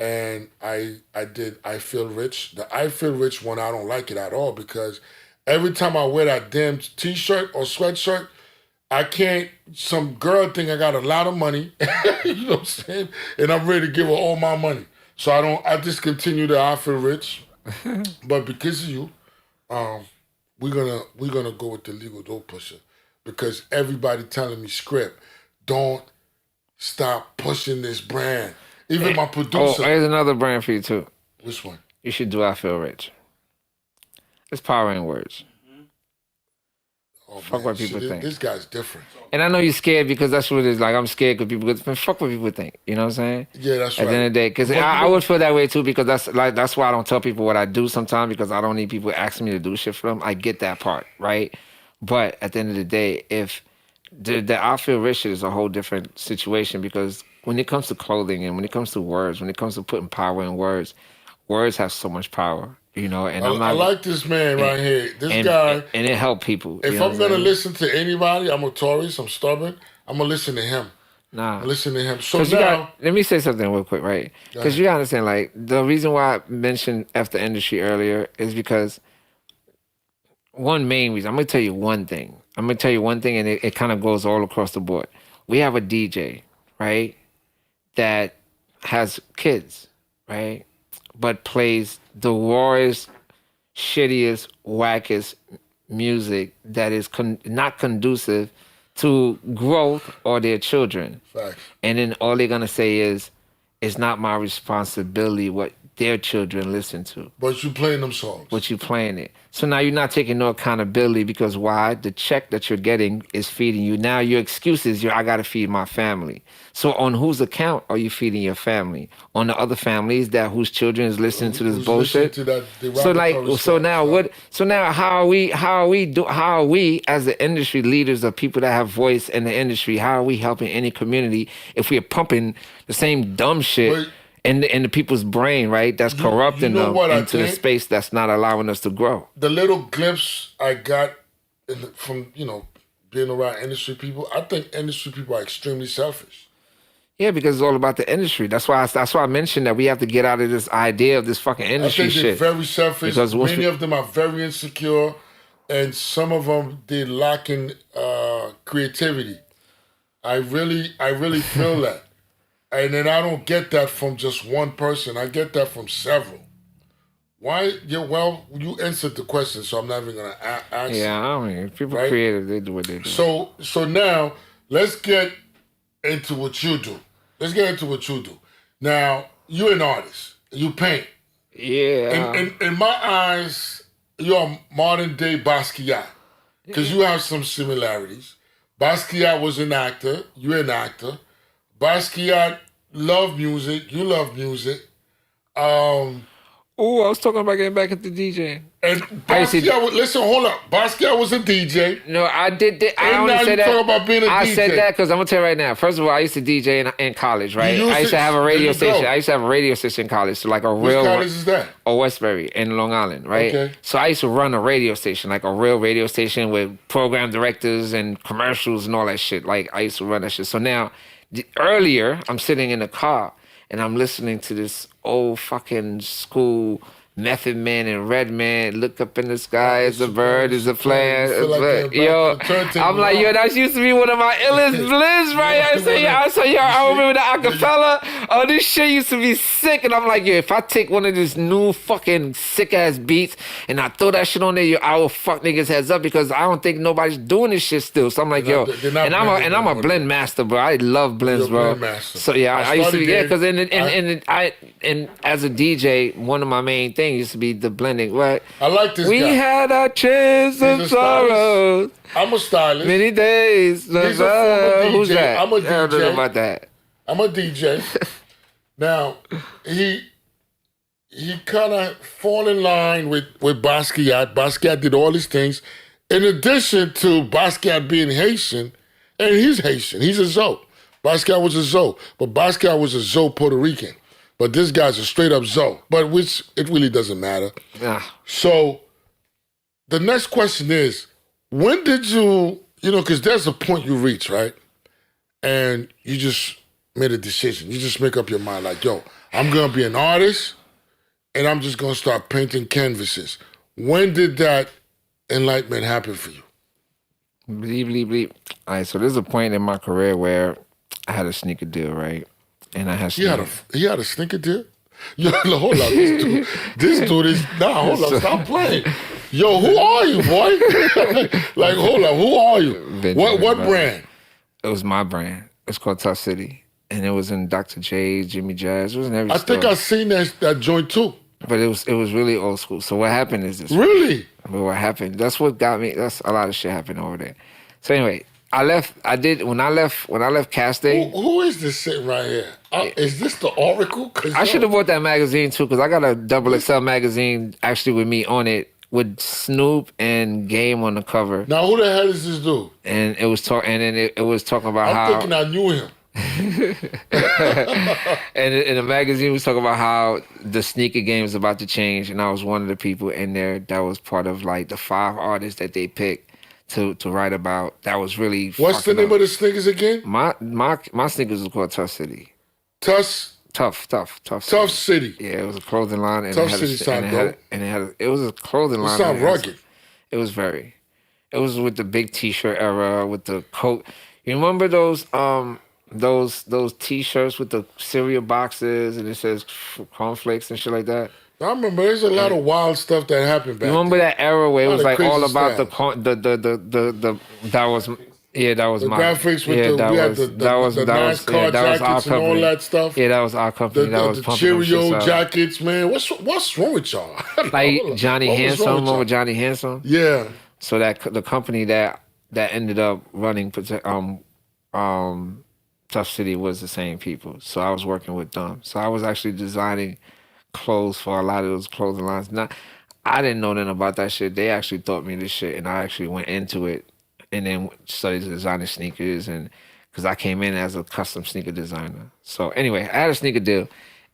And I did I Feel Rich. The I Feel Rich one, I don't like it at all because every time I wear that damn t-shirt or sweatshirt, I can't, some girl think I got a lot of money, you know what I'm saying? And I'm ready to give her all my money. So I discontinue the I Feel Rich. But because of you, we're gonna go with the Legal Dough Pusher. Because everybody telling me, Scripz, don't stop pushing this brand. Even my producer. Oh, here's another brand for you too. Which one? You should do I Feel Rich. It's power in words. Oh, fuck man. what people think. This guy's different. And I know you're scared because that's what it is. Like, I'm scared because people, fuck what people think. You know what I'm saying? Yeah, that's right. At the end of the day, because I would feel that way too because that's why I don't tell people what I do sometimes because I don't need people asking me to do shit for them. I get that part, right? But at the end of the day, if the I Feel Rich shit is a whole different situation because when it comes to clothing and when it comes to words, when it comes to putting power in words, words have so much power, you know. And I like this man right here. This guy. And it helped people. If I'm going to listen to anybody, I'm a Taurus, I'm stubborn, I'm going to listen to him. Nah. Listen to him. So now. Let me say something real quick, right? Because you got to understand, like, the reason why I mentioned F the industry earlier is because one main reason, I'm going to tell you one thing. And it kind of goes all across the board. We have a DJ, right, that has kids, right, but plays the rawest, shittiest, wackest music that is not conducive to growth or their children. Facts. And then all they're going to say is, it's not my responsibility what their children listen to. But you playing them songs. But you playing it. So now you're not taking no accountability because why? The check that you're getting is feeding you. Now your excuse is, I got to feed my family. So on whose account are you feeding your family? On the other families whose children is listening to this bullshit? So now how are we as the industry leaders of people that have voice in the industry, how are we helping any community if we're pumping the same dumb shit in the people's brain, right? That's corrupting them into the space that's not allowing us to grow. The little glimpse I got from being around industry people, I think industry people are extremely selfish. Yeah, because it's all about the industry. That's why I mentioned that we have to get out of this idea of this fucking industry shit. I think they're very selfish. Because many of them are very insecure, and some of them they lacking creativity. I really feel that. And then I don't get that from just one person. I get that from several. Why? Yeah, well, you answered the question, so I'm not even going to answer. Yeah, I mean, people creative, they do what they do. So now, let's get into what you do. Now, you're an artist. You paint. Yeah. In my eyes, you're a modern-day Basquiat. Because you have some similarities. Basquiat was an actor. You're an actor. Basquiat loved music. You love music. I was talking about getting back into DJing. And Basquiat, listen, hold up. Basquiat was a DJ. No, I did. I only said that. Talk about being a DJ. I said that because I'm gonna tell you right now. First of all, I used to DJ in college, right? I used to have a radio station. I used to have a radio station in college, so like a real. Which college is that? Westbury in Long Island, right? Okay. So I used to run a radio station, like a real radio station with program directors and commercials and all that shit. Like I used to run that shit. So now, earlier, I'm sitting in the car and I'm listening to this old fucking school Method Man and Redman, look up in the sky, it's a bird, it's a plane. I'm like, that used to be one of my illest bliss, right? I remember the acapella. Oh, this shit used to be sick. And I'm like, if I take one of these new fucking sick ass beats and I throw that shit on there, I will fuck niggas heads up because I don't think nobody's doing this shit still. So I'm like, I'm a blend master, bro. I love blends, bro. So I used to, because and as a DJ, one of my main things used to be the blending. Right? I like this we guy. Had our chance of sorrows. I'm a stylist. Many days. He's a former DJ. Who's that? I'm a DJ. I don't know about that. I'm a DJ. Now, he kind of fall in line with Basquiat. Basquiat did all these things. In addition to Basquiat being Haitian, and he's Haitian, he's a Zoe. Basquiat was a Zoe, but Basquiat was a Zoe Puerto Rican. But this guy's a straight up Zoe, but which it really doesn't matter. Yeah. So the next question is, when did you know, because there's a point you reach, right? And you just made a decision. You just make up your mind like, yo, I'm going to be an artist and I'm just going to start painting canvases. When did that enlightenment happen for you? Bleep. All right, so there's a point in my career where I had a sneaker deal, right? And I had He had a sneaker deal? Yo, hold up. This dude is, hold up, stop playing. Yo, who are you, boy? Like, hold up, who are you? Benjamin, What brand? It was my brand. It's called Tough City. And it was in Dr. J's, Jimmy Jazz. It was in every store. I think I seen that joint too. But it was really old school. So what happened is this. Really? But what happened, that's what got me, that's a lot of shit happened over there. So anyway, when I left casting. Who is this sitting right here? Is this the Oracle? I should have bought that magazine too, because I got a XXL magazine actually with me on it, with Snoop and Game on the cover. Now who the hell is this dude? And it was it was talking about I'm thinking I knew him. And in the magazine was talking about how the sneaker game is about to change, and I was one of the people in there that was part of like the 5 artists that they picked to write about. That was really What's the name of the sneakers again? My sneakers was called Tough City. Tough City. Yeah, it was a clothing line. And Tough City sound dope. It was a clothing line. It sound rugged. It was very. It was with the big T-shirt era, with the coat. You remember those T-shirts with the cereal boxes and it says cornflakes and shit like that? I remember there's a lot of wild stuff that happened back You remember then. that era where it was like all about stuff. that was The my graphics with yeah, the that we had was the that was NASCAR that was our jackets and all company. that stuff. Yeah, that was our company. that was The pumping them Cheerio shits out. jackets, man. What's wrong with y'all? Like Johnny What was wrong Handsome, with y'all? over Johnny Handsome. Yeah. So that the company that ended up running Tough City was the same people. So I was working with them. So I was actually designing clothes for a lot of those clothing lines. Now, I didn't know nothing about that shit. They actually taught me this shit, and I actually went into it and then studied designing sneakers, and because I came in as a custom sneaker designer. So anyway, I had a sneaker deal,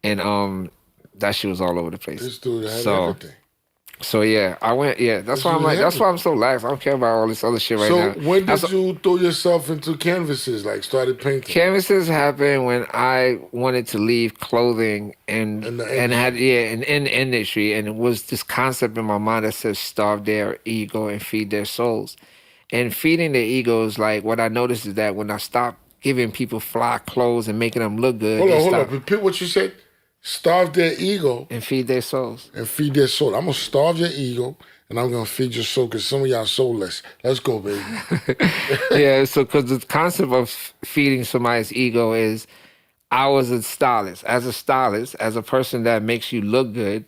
and that shit was all over the place. This dude had everything. So yeah, I went. Yeah, that's why I'm like. That's why I'm so lax. I don't care about all this other shit right now. So when did you throw yourself into canvases? Like started painting? Canvases happened when I wanted to leave clothing and had in the industry, and it was this concept in my mind that says starve their ego and feed their souls. And feeding their egos, like what I noticed is that when I stopped giving people fly clothes and making them look good, hold on. Repeat what you said. Starve their ego. And feed their souls. And feed their soul. I'm going to starve your ego, and I'm going to feed your soul, because some of y'all soulless. Let's go, baby. Yeah, so because the concept of feeding somebody's ego is, I was a stylist. As a person that makes you look good,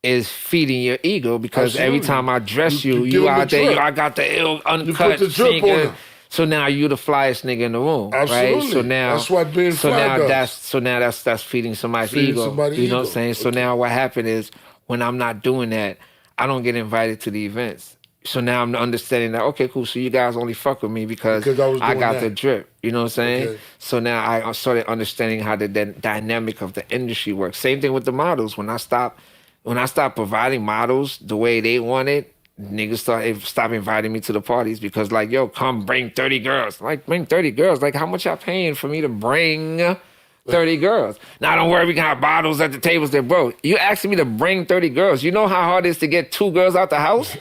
is feeding your ego, because Absolutely. Every time I dress you out the there, I got the ill uncut the drip on sneaker. them. So now you the flyest nigga in the room, Absolutely. right? So now that's what being fly does. that's feeding somebody's Feeding ego. somebody's You know ego. what I'm saying? So now what happened is, when I'm not doing that, I don't get invited to the events. So now I'm understanding that, okay, cool, so you guys only fuck with me because I got was the doing drip. You know what I'm saying? Okay. So now I started understanding how the dynamic of the industry works. Same thing with the models. When I stopped providing models the way they wanted, niggas stop inviting me to the parties, because like, yo, come bring 30 girls. Like, bring 30 girls? Like, how much y'all paying for me to bring 30 girls? Now, don't worry, we can have bottles at the tables there. Bro, you asking me to bring 30 girls. You know how hard it is to get 2 girls out the house?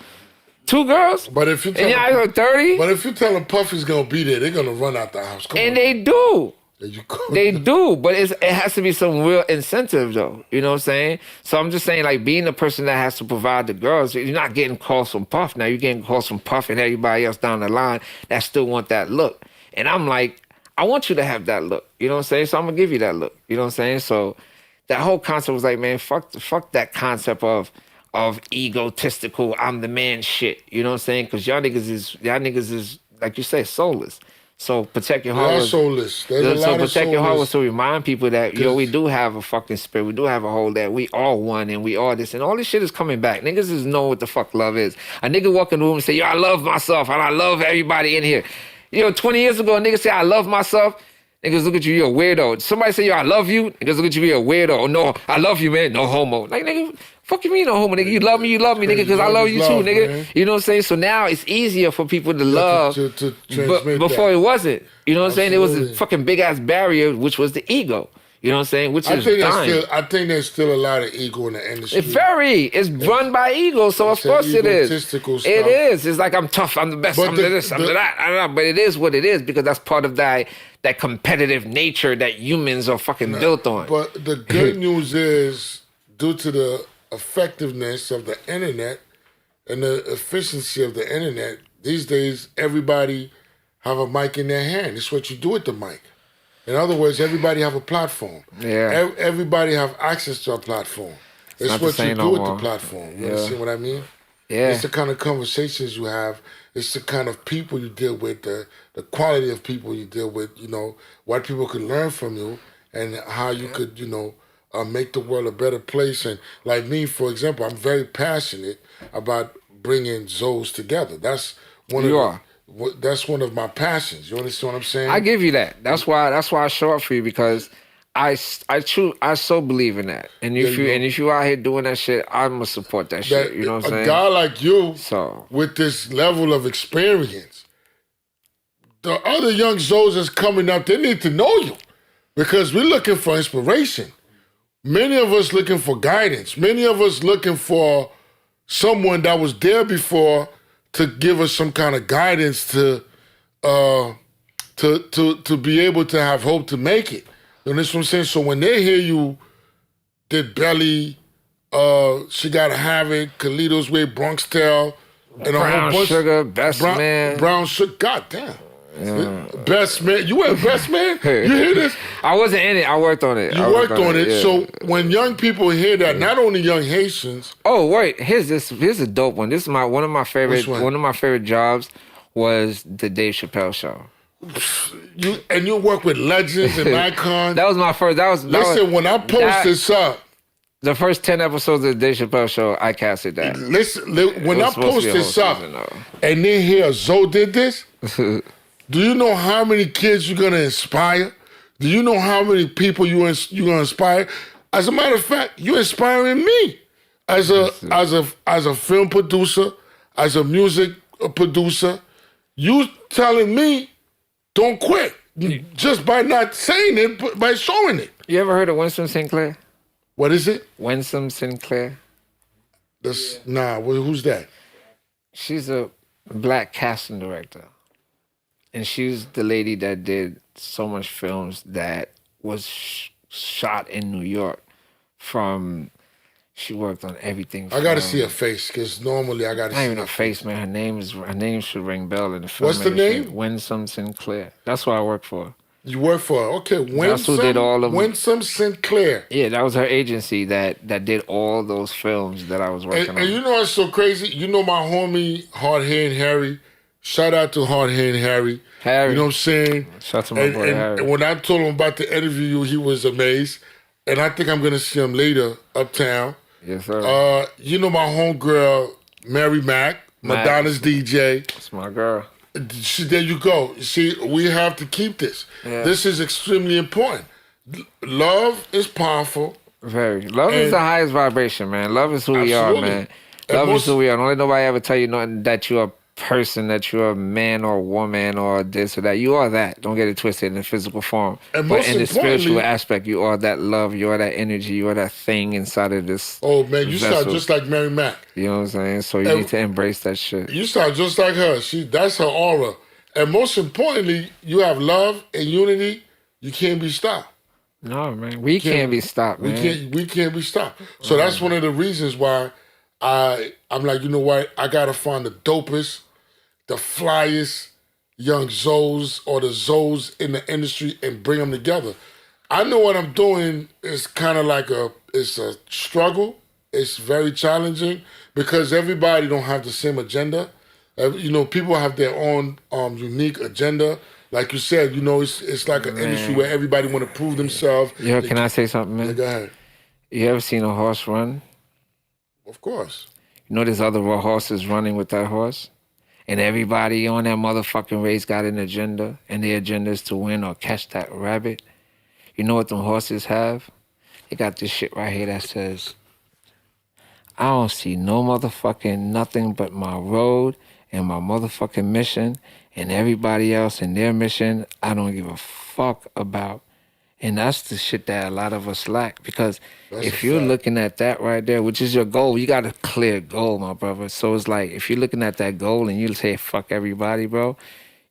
2 girls? But if you and y'all 30? But if you tell them Puffy's going to be there, they're going to run out the house. Come on. They do. There you go. They do, but it has to be some real incentive, though. You know what I'm saying? So I'm just saying, like, being the person that has to provide the girls, you're not getting calls from Puff. Now you're getting calls from Puff and everybody else down the line that still want that look. And I'm like, I want you to have that look. You know what I'm saying? So I'm gonna give you that look. You know what I'm saying? So that whole concept was like, man, fuck that concept of egotistical, I'm the man shit. You know what I'm saying? Because y'all niggas is, like you say, soulless. So protect your They heart. are soulless. There's a So lot of protect your heart was soulless. to remind people that we do have a fucking spirit. We do have a whole that we all one and we all this and all this shit is coming back. Niggas just know what the fuck love is. A nigga walk in the room and say, yo, I love myself and I love everybody in here. 20 years ago, a nigga say I love myself. Niggas look at you, you're a weirdo. Somebody say, yo, I love you. Niggas look at you, you're a weirdo. Oh, no, I love you, man. No homo. Like, nigga, fuck you mean no homo, nigga? You love me, nigga, because I love you too, nigga. Man. You know what I'm saying? So now it's easier for people to love. To but before it wasn't. You know what I'm saying? There was a fucking big ass barrier, which was the ego. You know what I'm saying? Which is dying. I think there's still a lot of ego in the industry. It's run by ego, so of course it is. Stuff. It is. It's like I'm tough, I'm the best, I'm this, I'm that. I don't know, but it is what it is because that's part of that competitive nature that humans are fucking built on. But the good news is, due to the effectiveness of the internet and the efficiency of the internet, these days everybody have a mic in their hand. It's what you do with the mic. In other words, everybody have a platform. Yeah. Everybody have access to a platform. It's what you do with the platform. You understand what I mean? Yeah. It's the kind of conversations you have. It's the kind of people you deal with, the quality of people you deal with, what people can learn from you and how you could, make the world a better place. And like me, for example, I'm very passionate about bringing Zoes together. That's that's one of my passions. You understand what I'm saying? I give you that. That's why I show up for you because I so believe in that. And if you out here doing that shit, I'ma support that shit. You know what I'm saying? A guy like you, with this level of experience, the other young Zoes that's coming up, they need to know you because we're looking for inspiration. Many of us looking for guidance. Many of us looking for someone that was there before to give us some kind of guidance to be able to have hope to make it. You know what I'm saying? So when they hear you did Belly, She Gotta Have It, Calito's Way, Bronx Tale, and Brown a whole bunch, Sugar, Best Man. Brown Sugar, goddamn. Yeah. Best Man, you were Best Man? You hear this? I wasn't in it, I worked on it. You worked on it. Yeah. So when young people hear that, not only young Haitians. Oh, wait, here's a dope one. This is one of my favorite jobs was the Dave Chapelle show. You work with legends and icons. That was my first. Listen, when I post this up, the first 10 episodes of the Dave Chappelle show, I casted that. Listen, when I post this up, and then hear Zoe did this, do you know how many kids you're gonna inspire? Do you know how many people you're gonna inspire? As a matter of fact, you're inspiring me as a film producer, as a music producer. You telling me don't quit just by not saying it, but by showing it. You ever heard of Winsome Sinclair? What is it? Winsome Sinclair. Who's that? She's a black casting director. And she's the lady that did so much films that was shot in New York. She worked on everything. I gotta see her face because normally I gotta see. Not even her face, man. Her name should ring bell in the film. What's the name? Winsome Sinclair. That's what I work for. You work for her, okay? That's who did all of them. Winsome Sinclair. Yeah, that was her agency that did all those films that I was working on. And you know what's so crazy? You know my homie Hard Hand Harry. Shout out to Hard Hand Harry. Harry. You know what I'm saying? Shout out to my boy Harry. And when I told him about the interview, he was amazed. And I think I'm gonna see him later uptown. Yes, sir. You know my homegirl, Mary Mack, Madonna's DJ. That's my girl. There you go. See, we have to keep this. Yeah. This is extremely important. Love is powerful. Very. Love is the highest vibration, man. Love is who we are, man. Love is who we are. Don't let nobody ever tell you nothing that you're a person, that you're a man or a woman or this or that. You are that. Don't get it twisted in the physical form. But in the spiritual aspect, you are that love, you are that energy, you are that thing inside of this. Oh, man, you sound just like Mary Mack. You know what I'm saying? So you need to embrace that shit. You sound just like her. That's her aura. And most importantly, you have love and unity. You can't be stopped. No, man. We can't be stopped, man. We can't be stopped. So that's one of the reasons why I'm like, you know what? I got to find the dopest, the flyest young Zoes or the Zoes in the industry and bring them together. I know what I'm doing is kind of like it's a struggle. It's very challenging because everybody don't have the same agenda. You know, people have their own unique agenda. like you said, you know, it's like an industry where everybody want to prove themselves. Yo, can I say something, man? Yeah, go ahead. You ever seen a horse run? Of course. You know there's other horses running with that horse? And everybody on that motherfucking race got an agenda, and the agenda is to win or catch that rabbit. You know what them horses have? They got this shit right here that says, I don't see no motherfucking nothing but my road and my motherfucking mission, and everybody else and their mission I don't give a fuck about. And that's the shit that a lot of us lack, because if you're looking at that right there, which is your goal, you got a clear goal, my brother. So it's like, if you're looking at that goal and you say, fuck everybody, bro,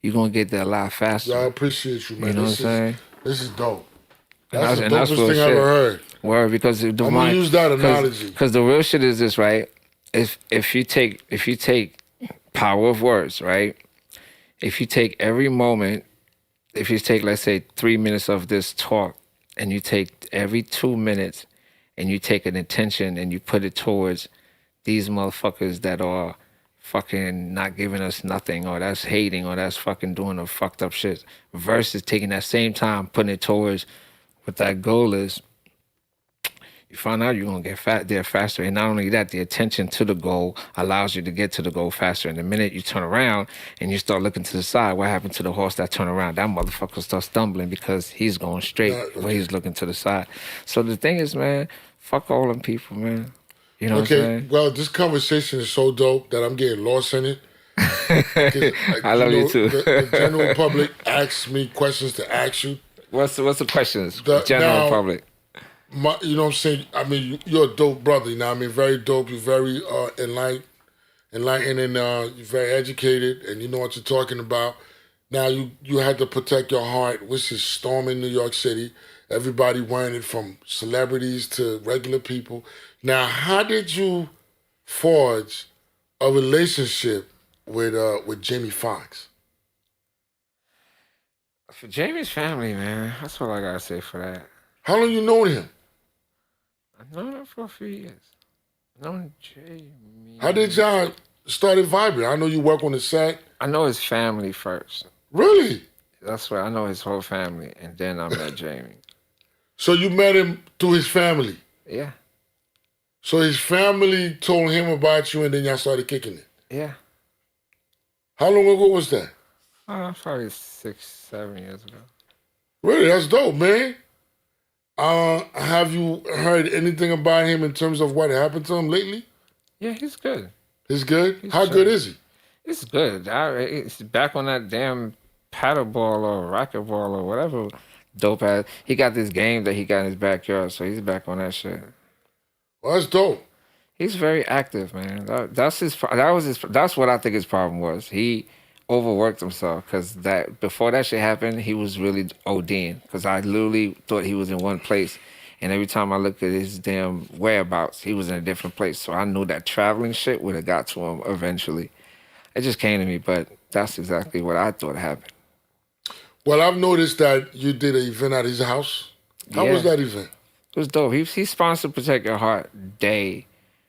you're going to get there a lot faster. Yeah, I appreciate you, man. You know what I'm saying? This is dope. That's the dopest thing I ever heard. Word, because I'm going to use that analogy. Because the real shit is this, right? If you take power of words, right? If you take every moment, if you take, let's say, 3 minutes of this talk, and you take every 2 minutes and you take an attention and you put it towards these motherfuckers that are fucking not giving us nothing, or that's hating, or that's fucking doing a fucked up shit, versus taking that same time, putting it towards what that goal is, you find out you're going to get there faster. And not only that, the attention to the goal allows you to get to the goal faster. And the minute you turn around and you start looking to the side, what happened to the horse that turned around? That motherfucker starts stumbling because he's going straight where he's looking to the side. So the thing is, man, fuck all them people, man. You know what I'm saying? Well, this conversation is so dope that I'm getting lost in it. I love you too. The general public asks me questions to ask you. What's the questions? General public. You know what I'm saying? I mean, you're a dope brother, you know what I mean? Very dope. You're very enlightened, and you're very educated, and you know what you're talking about. Now, you had to protect your heart, which is storming New York City. Everybody wearing it, from celebrities to regular people. Now, how did you forge a relationship with Jamie Foxx? For Jamie's family, man, that's all I gotta say for that. How long you known him? I've known him for a few years. I've known Jamie. How did y'all start vibing? I know you work on the set. I know his family first. Really? That's right. I know his whole family, and then I met Jamie. So you met him through his family? Yeah. So his family told him about you, and then y'all started kicking it? Yeah. How long ago was that? Probably 6-7 years ago. Really? That's dope, man. Have you heard anything about him in terms of what happened to him lately? Yeah, he's good. He's good? How good is he? It's good. He's back on that damn paddleball or racquetball or whatever dope ass. He got this game that he got in his backyard, so he's back on that shit. Well, that's dope. He's very active, man. That's what I think his problem was. He overworked himself, because before that shit happened, he was really ODing, because I literally thought he was in one place, and every time I looked at his damn whereabouts, he was in a different place. So I knew that traveling shit would have got to him eventually. It just came to me, but that's exactly what I thought happened. Well, I've noticed that you did an event at his house. How was that event? It was dope. He sponsored Protect Your Heart Day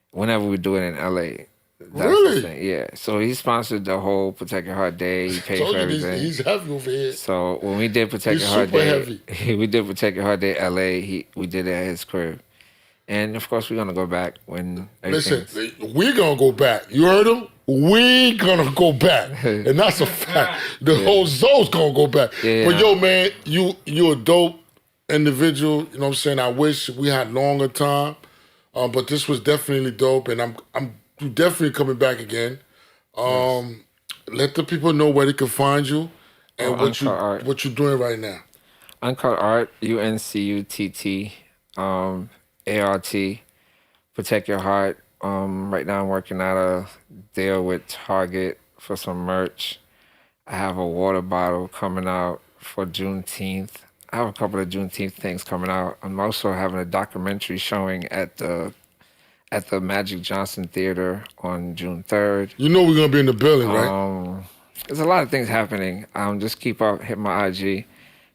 whenever we do it in LA. Really? Yeah. So he sponsored the whole Protect Your Heart Day. He paid for everything. He's heavy over here. So when we did Protect Your Heart Day, we did Protect Your Heart Day LA. We did it at his crib. And of course, we're gonna go back when. Listen, we're gonna go back. You heard him? We gonna go back, and that's a fact. The whole Zoes gonna go back. Yeah. But yo, man, you a dope individual. You know what I'm saying? I wish we had longer time, but this was definitely dope, and I'm definitely coming back again. Let the people know where they can find you and what you're doing right now. Uncut Art, UncuttArt, ART, Protect Your Heart. Right now I'm working out a deal with Target for some merch. I have a water bottle coming out for Juneteenth. I have a couple of Juneteenth things coming out. I'm also having a documentary showing at the Magic Johnson Theater on June 3rd. You know we're going to be in the building, right? There's a lot of things happening. Just keep up, hit my IG.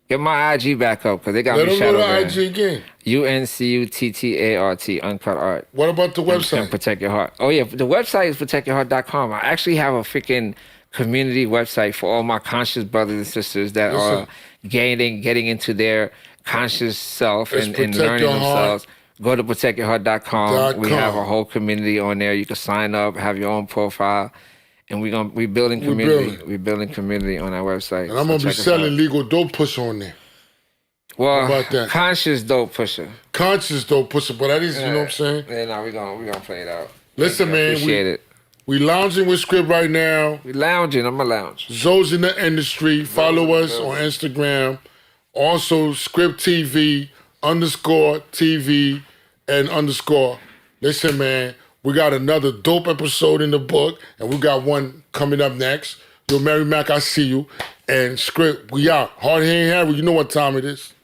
Get my IG back up, because they got me shadow banned. Let them know the IG again. UncuttArt, Uncut Art. What about the website? And Protect Your Heart. Oh, yeah, the website is protectyourheart.com. I actually have a freaking community website for all my conscious brothers and sisters that are getting into their conscious self and learning themselves. Go to protectyourheart.com. We have a whole community on there. You can sign up, have your own profile, and we building community. We're building community on our website. And I'm gonna be selling legal dope pusher on there. Well, how about that? Conscious dope pusher. Conscious dope pusher, but that is, you know what I'm saying? Yeah, no, we're gonna play it out. Listen, man, appreciate it. We lounging with Scripz right now. We lounging. I'm a lounge. Zoes in the industry. Follow us on Instagram. Also, Scripz TV _TV and _. Listen, man, we got another dope episode in the book, and we got one coming up next. Yo, Mary Mac, I see you. And Scripz, we out. Hard Hand Harry, you know what time it is.